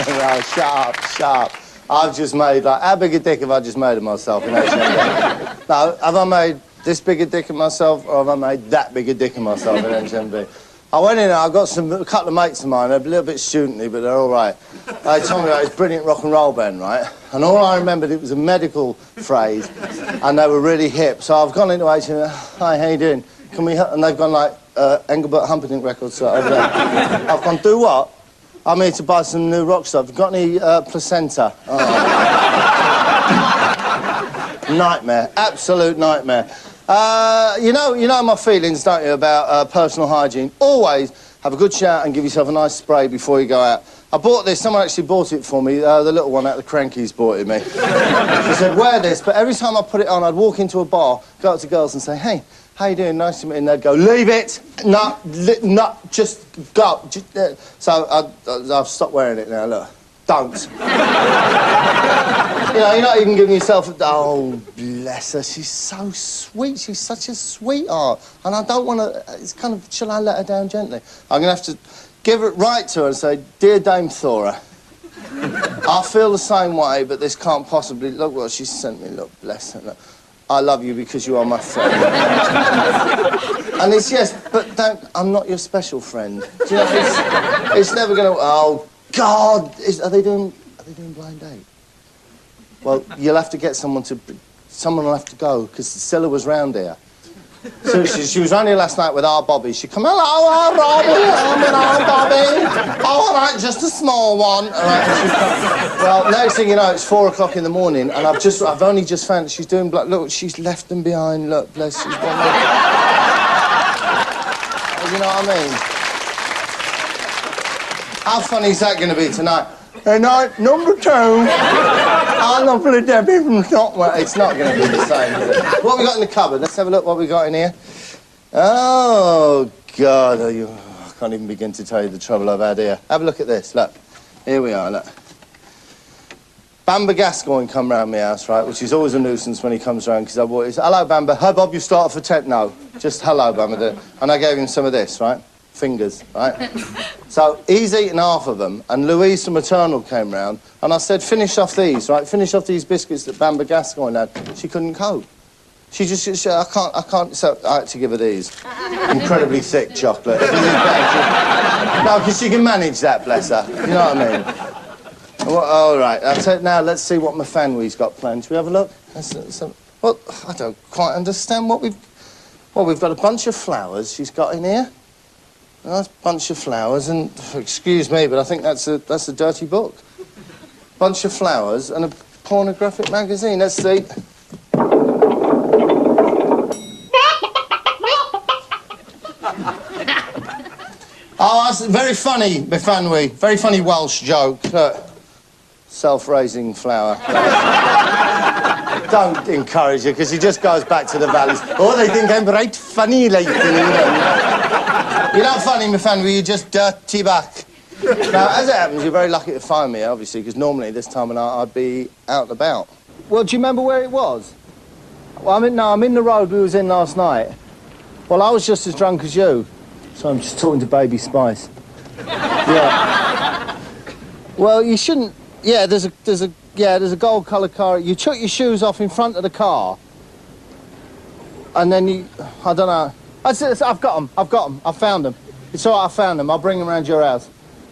No, shut up, shut up. I've just made, like, how big a dick have I just made of myself in HMV? No, have I made this big a dick of myself, or have I made that big a dick of myself in HMV? I went in there, I got a couple of mates of mine, they're a little bit studenty, but they're all right. They told me about this brilliant rock and roll band, right? And all I remembered, it was a medical phrase, and they were really hip. So I've gone into HMV, hi, how you doing? Can we, and they've gone like, Engelbert Humperdinck records over there. I've gone, do what? I'm here to buy some new rock stuff. Got any placenta? Oh. Nightmare, absolute nightmare. You know my feelings, don't you, about personal hygiene. Always have a good shower and give yourself a nice spray before you go out. I bought this, someone actually bought it for me, the little one out of the Crankies bought it me. She said, wear this, but every time I put it on, I'd walk into a bar, go up to girls and say, hey, how you doing? Nice to meet you. And they'd go, leave it. No, just go. So I've stopped wearing it now, look. Don't. You know, you're not even giving yourself a... Oh, bless her. She's so sweet. She's such a sweetheart. And I don't want to... It's kind of... Shall I let her down gently? I'm going to have to give it right to her and say, dear Dame Thora, I feel the same way, but this can't possibly... Look what she sent me. Look, bless her. Look. I love you because you are my friend. And it's, yes, but don't... I'm not your special friend. Do you know, it's never going to... Oh, God! Are they doing blind date? Well, you'll have to get someone to... Someone will have to go, because Scylla was round here. So she was round here last night with our Bobby. She come, hello, Robbie, our Bobby. Oh, all right, just a small one. All right, well, next thing you know, it's 4 o'clock in the morning, and I've only just found that she's doing black. Look, she's left them behind. Look, bless, she's gone. You know what I mean? How funny is that going to be tonight? And number 2, our lovely Debbie from Stockwell. It's not going to be the same, is it? What have we got in the cupboard? Let's have a look what we got in here. Oh, God. I can't even begin to tell you the trouble I've had here. Have a look at this. Look. Here we are, look. Bamba Gascoigne come round my house, right, which is always a nuisance when he comes round, because I bought his... Hello, Bamba. Hi, Bob, you started for 10? No. Just hello, Bamba. And I gave him some of this, right? Fingers, right? So he's eaten half of them, and Louise from Maternal came round, and I said, finish off these, right? Finish off these biscuits that Bamba Gascoigne had. She couldn't cope. I can't, so I had to give her these. Incredibly thick chocolate. No, because she can manage that, bless her. You know what I mean? Well, all right, now let's see what Mafanwi's got planned. Shall we have a look? Well, I don't quite understand what we've... Well, we've got a bunch of flowers she's got in here. A nice bunch of flowers, and excuse me, but I think that's a dirty book. Bunch of flowers and a pornographic magazine. Let's see. Oh, that's very funny, Bifanwi. Very funny Welsh joke. Self-raising flower. Don't encourage her, because he just goes back to the valleys. Oh, they think I'm right funny, like, you know. You're not funny, Bifanwi, you're just dirty back. Now, as it happens, you're very lucky to find me, obviously, because normally this time of night I'd be out and about. Well, do you remember where it was? Well, I'm in the road we was in last night. Well, I was just as drunk as you, so I'm just talking to Baby Spice. Yeah. Well, you shouldn't... Yeah, there's a gold-coloured car. You took your shoes off in front of the car, and then you... I don't know. I've got them. I found them. It's all right, I found them. I'll bring them round your house.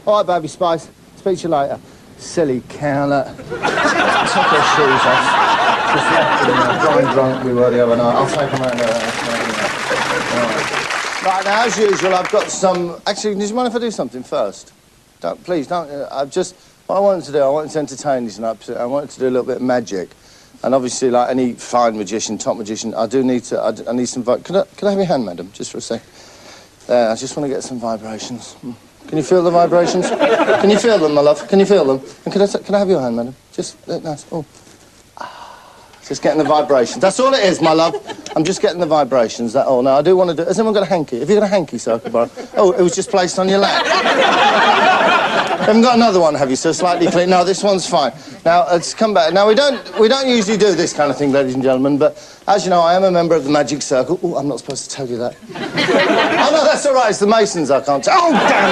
All right, Baby Spice. Speak to you later. Silly cow, look. Took her shoes off. Just left them drunk we were the other night. I'll take them round your house. Right, now, as usual, I've got some... Actually, do you mind if I do something first? Please, don't... What I wanted to do, I wanted to entertain you tonight. I wanted to do a little bit of magic. And obviously, like any fine magician, top magician, I need some... Could I have your hand, madam, just for a sec? There, I just want to get some vibrations. Can you feel the vibrations? Can you feel them, my love? Can you feel them? And can I have your hand, madam? Just, nice. Oh. Just getting the vibrations. That's all it is, my love. I'm just getting the vibrations, that all. Now, I do want to do... Has anyone got a hanky? Have you got a hanky, sir? Oh, it was just placed on your lap. You haven't got another one, have you, sir? Slightly clean. No, this one's fine. Now, let's come back. Now, we don't usually do this kind of thing, ladies and gentlemen, but as you know, I am a member of the Magic Circle. Oh, I'm not supposed to tell you that. Oh, no, that's all right. It's the Masons I can't tell. Oh, damn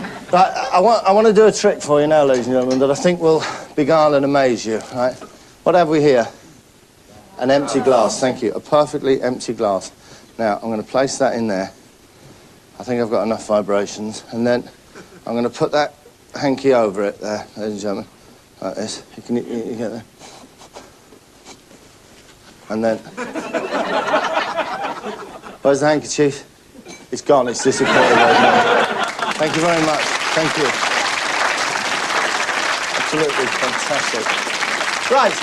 it! Right, I want to do a trick for you now, ladies and gentlemen, that I think will beguile and amaze you, right? What have we here? An empty glass, thank you. A perfectly empty glass. Now, I'm going to place that in there. I think I've got enough vibrations. And then I'm going to put that hanky over it there, ladies and gentlemen. Like this. You get that? And then... Where's the handkerchief? It's gone, it's disappeared. Thank you very much. Thank you. Absolutely fantastic. Right.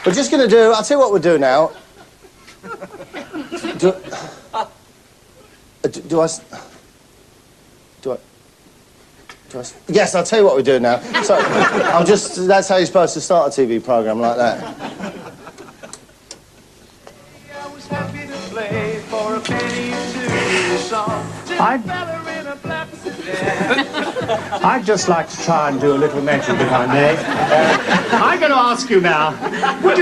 We're just going to do... I'll tell you what we'll do now. Do I... Yes, I'll tell you what we do now. So, I'm just... That's how you're supposed to start a TV programme like that. I was happy to play for a penny to song. I'd just like to try and do a little magic, if I may. I'm going to ask you now, would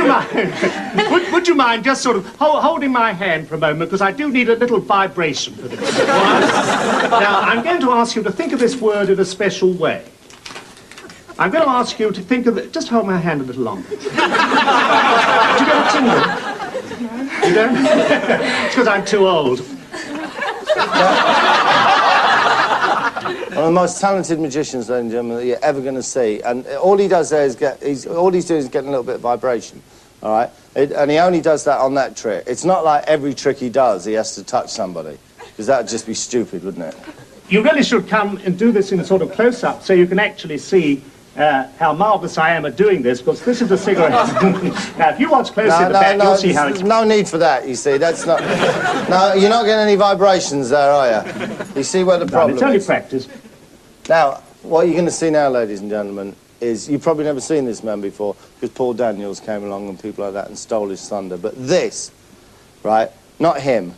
you mind just sort of holding my hand for a moment, because I do need a little vibration for this. Now, I'm going to ask you to think of this word in a special way. I'm going to ask you to think of it... Just hold my hand a little longer. Do you get a tingle? You don't? It's because I'm too old. One of the most talented magicians, ladies and gentlemen, that you're ever going to see. And all he does there is all he's doing is getting a little bit of vibration, all right? And he only does that on that trick. It's not like every trick he does, he has to touch somebody, because that would just be stupid, wouldn't it? You really should come and do this in sort of close-up so you can actually see how marvellous I am at doing this, because this is a cigarette. Now, if you watch closely at the back, you'll see how it's... No need for that, you see. That's not... No, you're not getting any vibrations there, are you? You see where the problem It's only is? practice. Now, what you're going to see now, ladies and gentlemen, is... You've probably never seen this man before, because Paul Daniels came along and people like that and stole his thunder. But this, right, not him,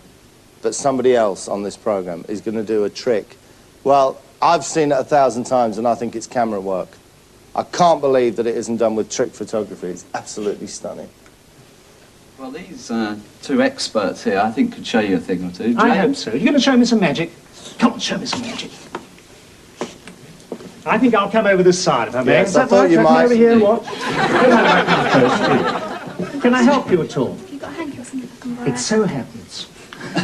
but somebody else on this programme is going to do a trick. Well, I've seen it 1,000 times and I think it's camera work. I can't believe that it isn't done with trick photography. It's absolutely stunning. Well, these two experts here, I think, could show you a thing or two. I hope so. You're going to show me some magic? Come on, show me some magic. I think I'll come over this side, if I may. Yes, Is that I thought right? you Can I come might. over here and watch? Don't mind if I come close to you. Can I help you at all? Have you got a hanky or something I can borrow? It so happens.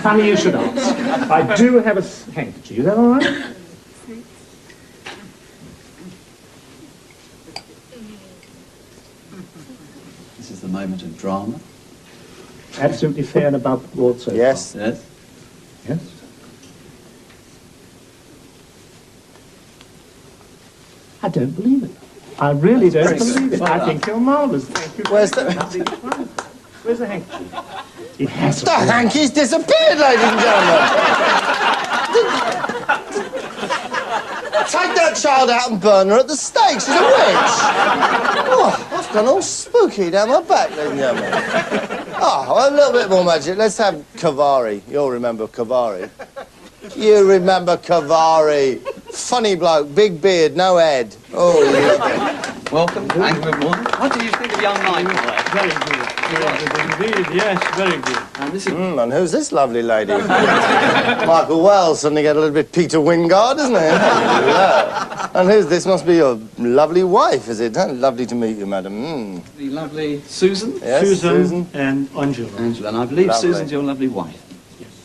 Funny you should ask. I do have a handkerchief. Is that all right? This is the moment of drama. Absolutely fair and above board so Yes? far. Yes? Yes. I don't believe it. I really don't believe it. I think you're marvellous. Thank you. Where's the... Where's the handkerchief? It hasn't. The hanky's disappeared, ladies and gentlemen! Take that child out and burn her at the stake. She's a witch! Oh, I've gone all spooky down my back, ladies and gentlemen. Oh, a little bit more magic. Let's have Kavari. You'll remember Kavari. You remember Kavari. Funny bloke, big beard, no head. Oh, yeah. Welcome, and good morning. What do you think of young Michael there? Very good. Very good indeed. Yes, very good. And this is... And who's this lovely lady? Michael Wells suddenly get a little bit Peter Wingard, doesn't he? Yeah. And who's this? Must be your lovely wife, is it? Huh? Lovely to meet you, madam. The lovely Susan. Yes, Susan and Angela. Angela, and I believe Lovely. Susan's your lovely wife.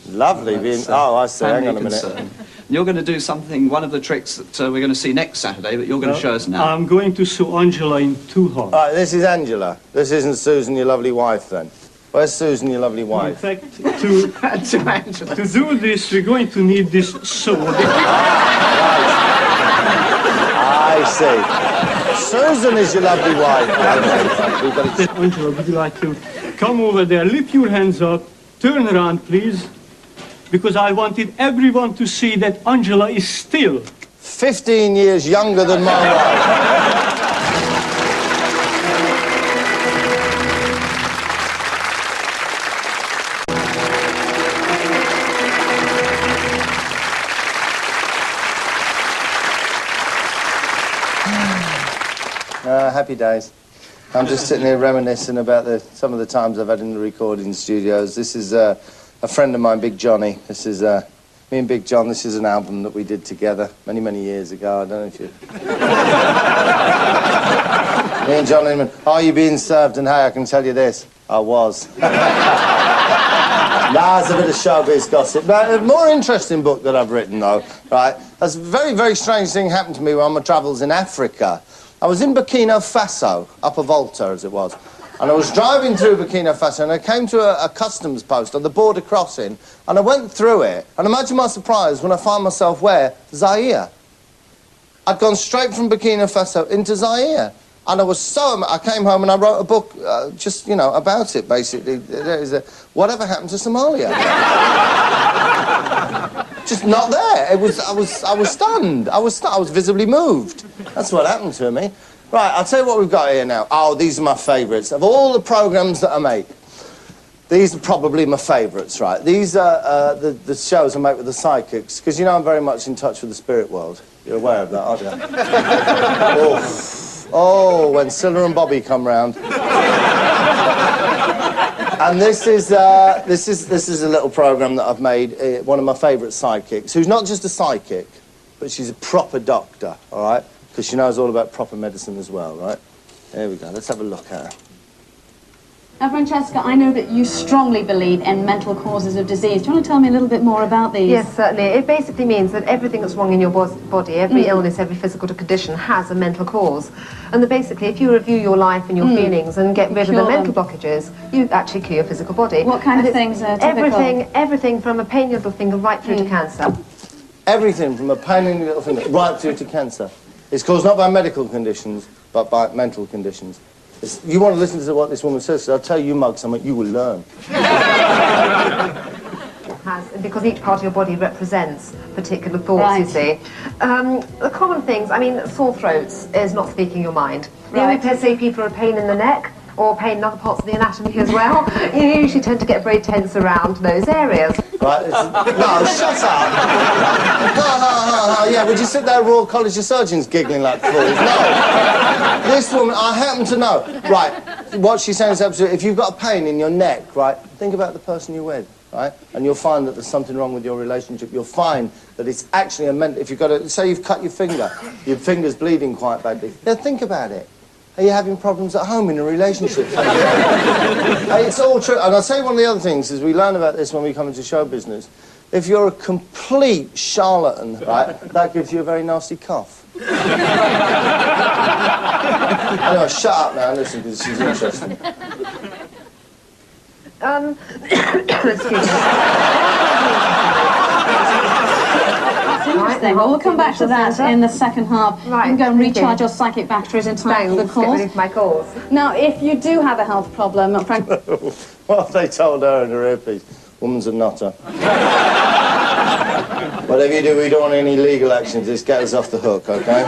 Lovely being... Oh, I see. Hang on a Family minute. concern. You're going to do something, one of the tricks that we're going to see next Saturday, but you're going to show us now. I'm going to show Angela in two halves. Right, this is Angela. This isn't Susan, your lovely wife, then. Where's Susan, your lovely In wife? fact, to do this, we're going to need this sword. I see. Susan is your lovely wife. We've got it. Angela, would you like to come over there, lift your hands up, turn around, please, because I wanted everyone to see that Angela is still 15 years younger than my wife. Happy days. I'm just sitting here reminiscing about some of the times I've had in the recording studios. This is a friend of mine, Big Johnny. This is Me and Big John, this is an album that we did together many, many years ago. I don't know if you... Me and John Inman, are you being served? And hey, I can tell you this, I was. Nah, it's a bit of showbiz gossip. But a more interesting book that I've written, though, right? That's a very, very strange thing happened to me on my travels in Africa. I was in Burkina Faso, Upper Volta, as it was. And I was driving through Burkina Faso, and I came to a customs post on the border crossing, and I went through it, and imagine my surprise when I found myself where? Zaire. I'd gone straight from Burkina Faso into Zaire. And I was so... I came home and I wrote a book, just, you know, about it, basically. Whatever happened to Somalia? Just not there. I was stunned. I was visibly moved. That's what happened to me. Right, I'll tell you what we've got here now. Oh, these are my favourites. Of all the programmes that I make, these are probably my favourites, right? These are the shows I make with the psychics, because, you know, I'm very much in touch with the spirit world. You're aware of that, aren't you? Oh, when Scylla and Bobby come round. And this is a little programme that I've made, one of my favourite psychics, who's not just a psychic, but she's a proper doctor, all right? Because she knows all about proper medicine as well, right? There we go, let's have a look at her. Now, Francesca, I know that you strongly believe in mental causes of disease. Do you want to tell me a little bit more about these? Yes, certainly. It basically means that everything that's wrong in your body, every illness, every physical condition has a mental cause. And that basically, if you review your life and your feelings and get rid of the mental blockages, you actually cure your physical body. What kind of things are typical? Everything from a pain in your little finger right through to cancer. Everything from a pain in your little finger right through to cancer. It's caused not by medical conditions, but by mental conditions. You want to listen to what this woman says, so I'll tell you, Mug, something you will learn. Because each part of your body represents particular thoughts, you see. The common things, I mean, sore throats is not speaking your mind. You only say people are a pain in the neck, or pain in other parts of the anatomy as well. You usually tend to get very tense around those areas. Right, no, shut up. No, yeah, would you sit there, Royal College of Surgeons, giggling like fools? No. This woman, I happen to know. Right, what she's saying is absolutely, if you've got a pain in your neck, right, think about the person you're with, right? And you'll find that there's something wrong with your relationship. You'll find that it's actually a mental... If you've got to... Say you've cut your finger's bleeding quite badly. Now, think about it. Are you having problems at home in a relationship? Hey, it's all true. And I'll tell you one of the other things is we learn about this when we come into show business. If you're a complete charlatan, right, that gives you a very nasty cough. Anyway, shut up now and listen, because she's interesting. Excuse me. Interesting. Well, we'll come back to that in the second half. Right. You can go and recharge your psychic batteries in time for the calls. Get rid of my calls. Now, if you do have a health problem, Frank... What have they told her in her earpiece? Woman's a nutter. Whatever you do, we don't want any legal action. Just get us off the hook, OK?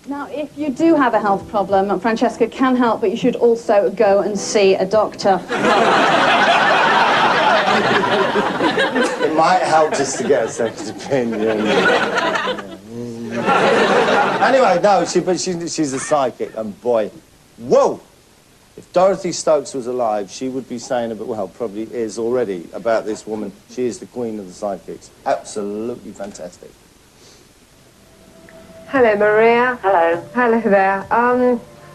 Now, if you do have a health problem, Francesca can help, but you should also go and see a doctor. It might help just to get a second opinion. Anyway, no, she's a psychic, and boy, whoa! If Dorothy Stokes was alive, she would be saying about, well, probably is already, about this woman. She is the queen of the psychics. Absolutely fantastic. Hello, Maria. Hello. Hello there.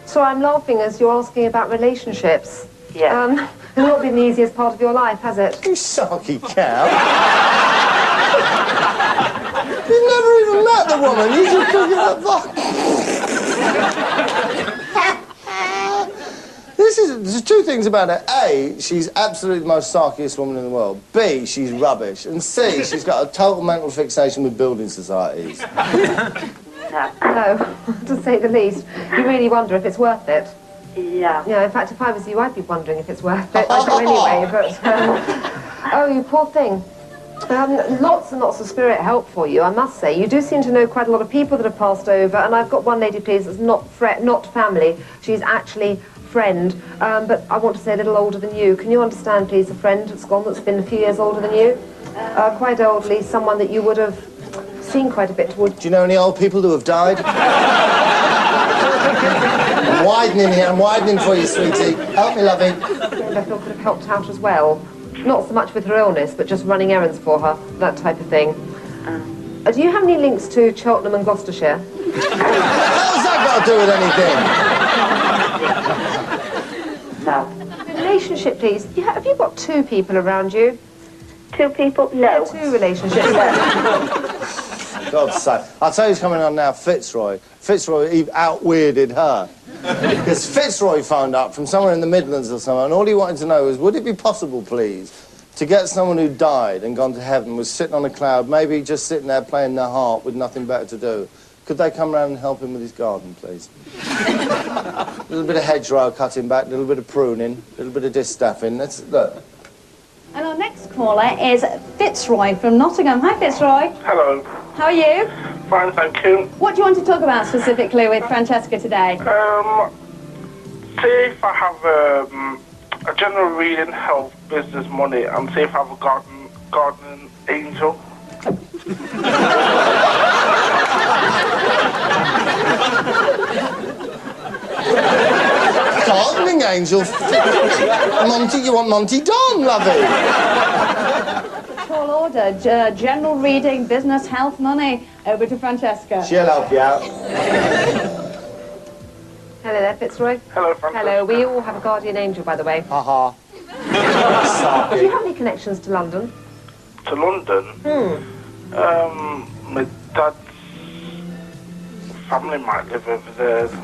So I'm laughing as you're asking about relationships. Yeah. It's not been the easiest part of your life, has it? You sarky cow. You've never even met the woman. You just cooking up There's two things about her. A, she's absolutely the most sarkiest woman in the world. B, she's rubbish. And C, she's got a total mental fixation with building societies. No, to say the least. You really wonder if it's worth it. Yeah. Yeah, in fact, if I was you, I'd be wondering if it's worth it. I do anyway, but... oh, you poor thing. Lots and lots of spirit help for you, I must say. You do seem to know quite a lot of people that have passed over, and I've got one lady, please, that's not family. She's actually friend, but I want to say a little older than you. Can you understand, please, a friend that's gone that's been a few years older than you? Quite elderly, someone that you would have seen quite a bit towards... Do you know any old people who have died? I'm widening here, I'm widening for you, sweetie. Help me, lovey. I feel could have helped out as well. Not so much with her illness, but just running errands for her, that type of thing. Do you have any links to Cheltenham and Gloucestershire? How's that got to do with anything? No. Relationship, please. Have you got 2 people around you? 2 people? No. 2 relationships. God's sake. I'll tell you who's coming on now, Fitzroy. Fitzroy out-weirded her. Because Fitzroy phoned up from somewhere in the Midlands or somewhere, and all he wanted to know was, would it be possible, please, to get someone who died and gone to heaven, was sitting on a cloud, maybe just sitting there playing their harp with nothing better to do? Could they come round and help him with his garden, please? A little bit of hedgerow cutting back, a little bit of pruning, a little bit of distaffing. Let's look. And our next caller is Fitzroy from Nottingham. Hi, Fitzroy. Hello. How are you? Fine, thank you. What do you want to talk about specifically with Francesca today? See if I have a general reading, health, business, money, and see if I have a gardening angel. Gardening angel? Monty, you want Monty Don, lovey? Tall order, general reading, business, health, money. Over to Francesca. She'll help you out. Hello there, Fitzroy. Hello, Francesca. Hello. We all have a guardian angel, by the way. Ha-ha. Do you have any connections to London? To London? My dad's family might live over there. So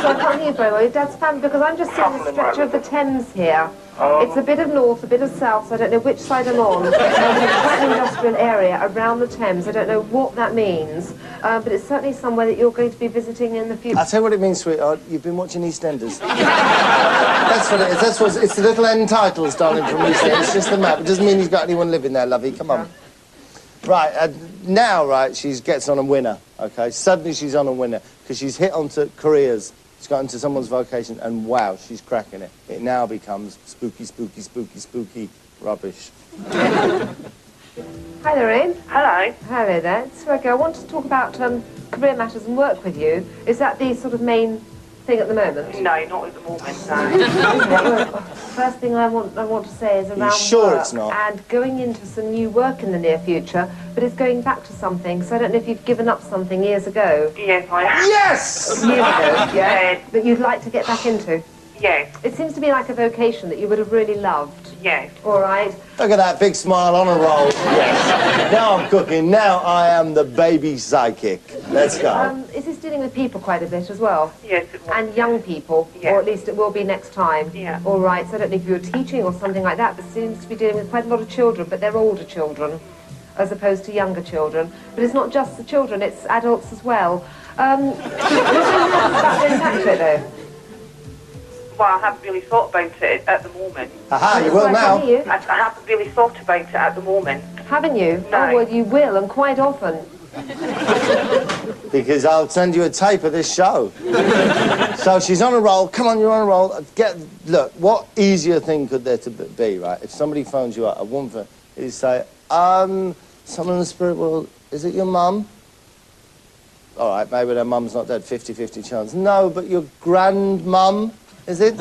I can't hear you very well. Your dad's family, because I'm just seeing the stretch of the Thames here. It's a bit of north, a bit of south, so I don't know which side I'm on. It's quite an industrial area around the Thames. I don't know what that means, but it's certainly somewhere that you're going to be visiting in the future. I'll tell you what it means, sweetheart. You've been watching EastEnders. That's what it is. That's what it's the little end titles, darling, from EastEnders. It's just the map. It doesn't mean he's got anyone living there, lovey. Come on. Right, now, right, she gets on a winner, OK? Suddenly she's on a winner, because she's hit onto careers. She's got into someone's vocation, and wow, she's cracking it. It now becomes spooky, spooky, spooky, spooky rubbish. Hi, Lorraine. Hello. Hello there. It's Rebecca. I want to talk about career matters and work with you. Is that the sort of main thing at the moment? No, not at the moment, no. First thing I want to say is around sure work it's not? and going into some new work in the near future, but it's going back to something. So I don't know if you've given up something years ago. Yes, I have. Yes! Years ago, yeah. That you'd like to get back into. Yes, It seems to be like a vocation that you would have really loved. yes. All right. Look at that big smile on a roll. Yes. Now I'm cooking. Now I am the baby psychic. Let's go. Is this dealing with people quite a bit as well? Yes, it was. And young people, Yeah. or at least it will be next time. Yeah. All right, so I don't know if you're teaching or something like that, but seems to be dealing with quite a lot of children, but they're older children, as opposed to younger children. But it's not just the children, it's adults as well. About going back to it, though? Well, I haven't really thought about it at the moment. Aha, you So will I now. can hear you. I haven't really thought about it at the moment. Haven't you? No. Oh, well, you will, and quite often. Because I'll send you a tape of this show. So she's on a roll. Come on, you're on a roll. Look, what easier thing could there to be, right? If somebody phones you up, a woman, you say, someone in the spirit world, is it your mum? All right, maybe their mum's not dead, 50-50 chance. No, but your grandmum, is it?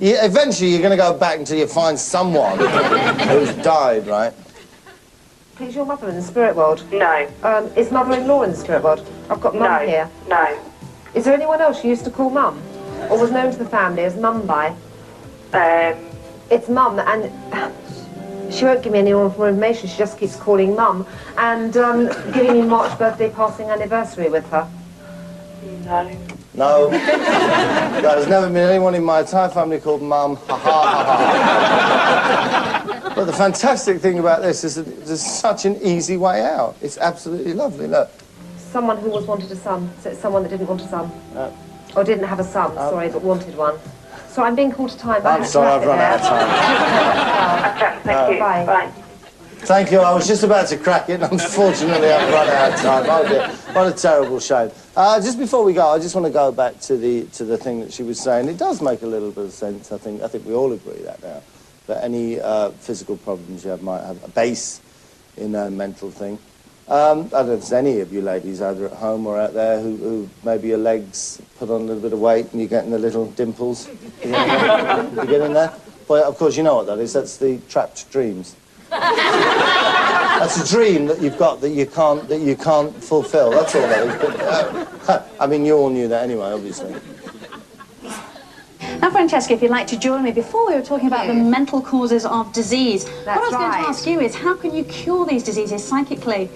Eventually, you're going to go back until you find someone who's died, right? Is your mother in the spirit world? No. Is mother-in-law in the spirit world? I've got mum No. here. No. Is there anyone else you used to call mum? Or was known to the family as mum by? It's mum, and she won't give me any more information. She just keeps calling mum and giving me March birthday passing anniversary with her. No. No. There's never been anyone in my entire family called Mum. Ha ha ha ha. But the fantastic thing about this is that there's such an easy way out. It's absolutely lovely. Look. Someone who was wanted a son. So it's someone that didn't want a son. Or didn't have a son, sorry, but wanted one. So I'm being called to time. I'm sorry, I've run out of time. Okay, thank you. Bye. Bye. Thank you. I was just about to crack it, and unfortunately I've run out of time. Oh dear. What a terrible shame. Just before we go, I just want to go back to the thing that she was saying. It does make a little bit of sense. I think we all agree that now. That any physical problems you have might have a base in a mental thing. I don't know if there's any of you ladies, either at home or out there, who maybe your legs put on a little bit of weight and you're getting the little dimples. You getting there? Well, of course, you know what that is. That's the trapped dreams. That's a dream that you've got that you can't fulfil. That's all that is. But, I mean, you all knew that anyway, obviously. Now, Francesca, if you'd like to join me, before we were talking about the mental causes of disease. What I was going to ask you is, how can you cure these diseases psychically?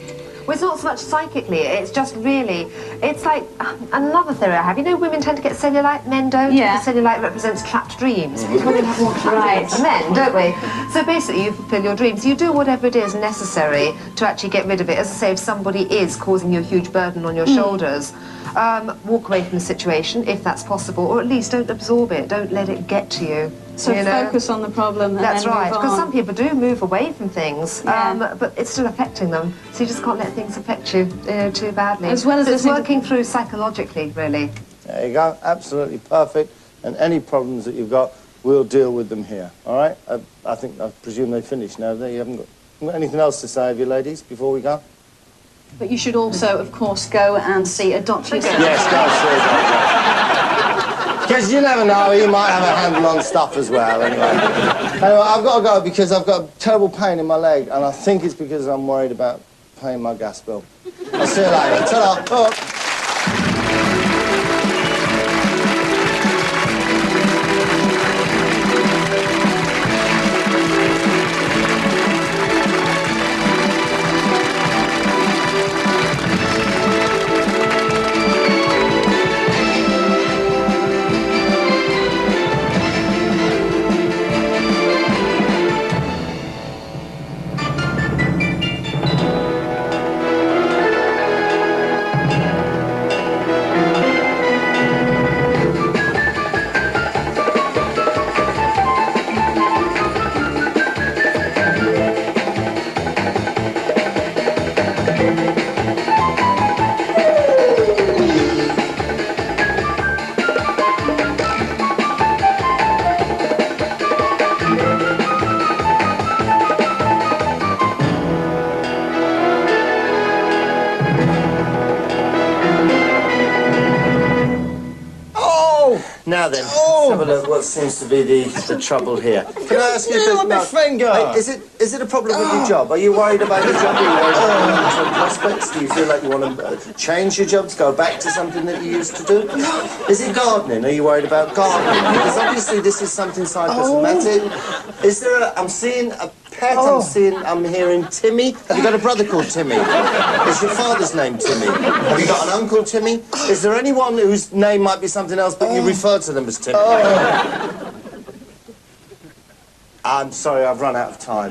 Well, it's not so much psychically, it's just really, it's like another theory I have. You know, women tend to get cellulite, men don't. Yeah. The cellulite represents trapped dreams. Women have more trapped dreams than men, don't we? So basically, you fulfill your dreams. You do whatever it is necessary to actually get rid of it. As I say, if somebody is causing you a huge burden on your shoulders, walk away from the situation, if that's possible, or at least don't absorb it. Don't let it get to you. So focus on the problem and That's then right, move because on. some people do move away from things, but it's still affecting them. So you just can't let things affect you, too badly. As well as it's working through psychologically, really. There you go. Absolutely perfect. And any problems that you've got, we'll deal with them here. All right? I presume they've finished now. You haven't got anything else to say, have you, ladies, before we go? But you should also, of course, go and see a doctor. Yes, go see a doctor. Because you never know, he might have a handle on stuff as well, anyway. Anyway, I've got to go because I've got a terrible pain in my leg, and I think it's because I'm worried about paying my gas bill. I'll see you later. Ta-ra. Oh. Now then, let's have a look what seems to be the trouble here. Can I ask you Oh, my finger! Is it a problem with your job? Are you worried about your job? Are you worried about your prospects? Do you feel like you want to change your job, to go back to something that you used to do? Is it gardening? Are you worried about gardening? Because obviously this is something psychosomatic. Is there I'm seeing a pet, I'm hearing Timmy. Have you got a brother called Timmy? Is your father's name Timmy? Have you got an uncle Timmy? Is there anyone whose name might be something else but you refer to them as Timmy? I'm sorry, I've run out of time.